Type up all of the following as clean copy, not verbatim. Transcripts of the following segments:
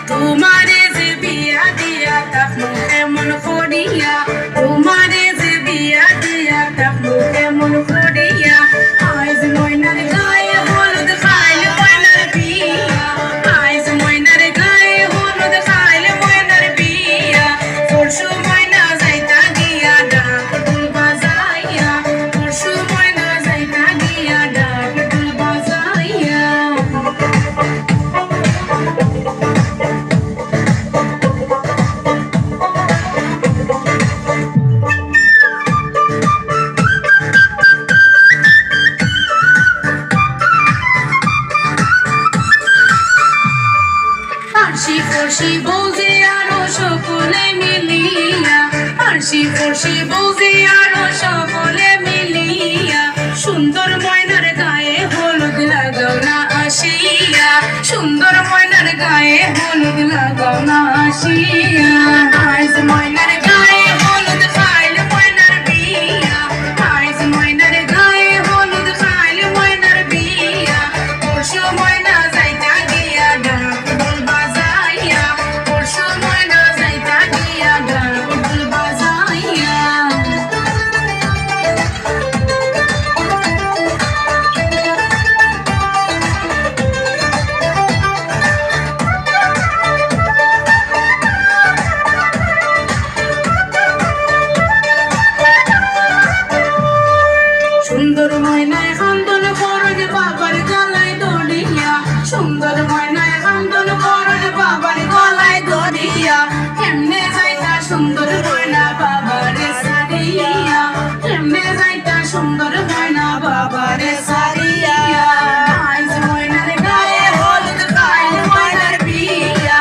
তোমারে যে বিয়া দিয়া তাকমু এমন করিয়া, তোমারে যে বিয়া দিয়া তাকমু এমন করিয়া, আইজ ময়নার গায়ে হলুদ খাইলে ময়নার বিয়া, আইজ ময়নার গায়ে হলুদ খাইলে ময়নার বিয়া, পরশু ময়না যাইতা গিয়া ডাক ঢোল বাজাইয়া, পরশু ময়না যাইতা গিয়া ডাক ঢোল বাজাইয়া। আরশি ফরশি বৌজি আরো সকলে মিলিয়া, আরশি ফরশি বৌজি আরো সকলে মিলিয়া, সুন্দর ময়নার গায়ে হলুদ লাগাও না আসিয়া, সুন্দর ময়নার গায়ে হলুদ লাগাও না আসিয়া, আইজ ময়নার গায়ে হলুদ খাইলে ময়নার বিয়া, আইজ ময়নার গায়ে হলুদ খাইলে ময়নার বিয়া, পরশু ময়না যাইতা গিয়া ডাক ঢোল বাজাইয়া, পরশু ময়না যাইতা গিয়া ডাক ঢোল বাজাইয়া। সুন্দর ময়নায় কান্দন করন বাবার গলায় দড়িয়া, সুন্দর ময়নায় কান্দন করন বাবার গলায় দড়িয়া, কেমনে যাইতা সুন্দর ময়না বাবারে সারিয়া, কেমনে যাইতা সুন্দর ময়না বাবারে সারিয়া, আইজ ময়নার গায়ে হলুদ খাইলে ময়নার বিয়া,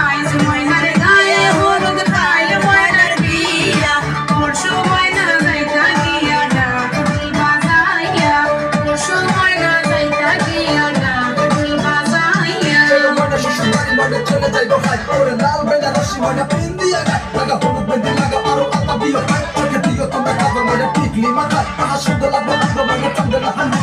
আইজ ময়নার গায়ে হলুদ খাইলে ময়নার বিয়া, পরশু ময়না যাইতা গিয়া ডাক ঢোল বাজাইয়া, পরশু ময়না যাইতা গিয়া ডাক ঢোল বাজাইয়া। চলে যাইব খাই ওরে লাল বেলা রশি ময়না পিন দিয়া গায়, লাগা হলুদ মেহেন্দি লাগা আরো আতা দিও খাই, চোখে দিও তোমরা কাঁদো মনে টিকলি মাথায়, আহা সুন্দর লাগবে লাগবে মনে চান্দে না হান্ডি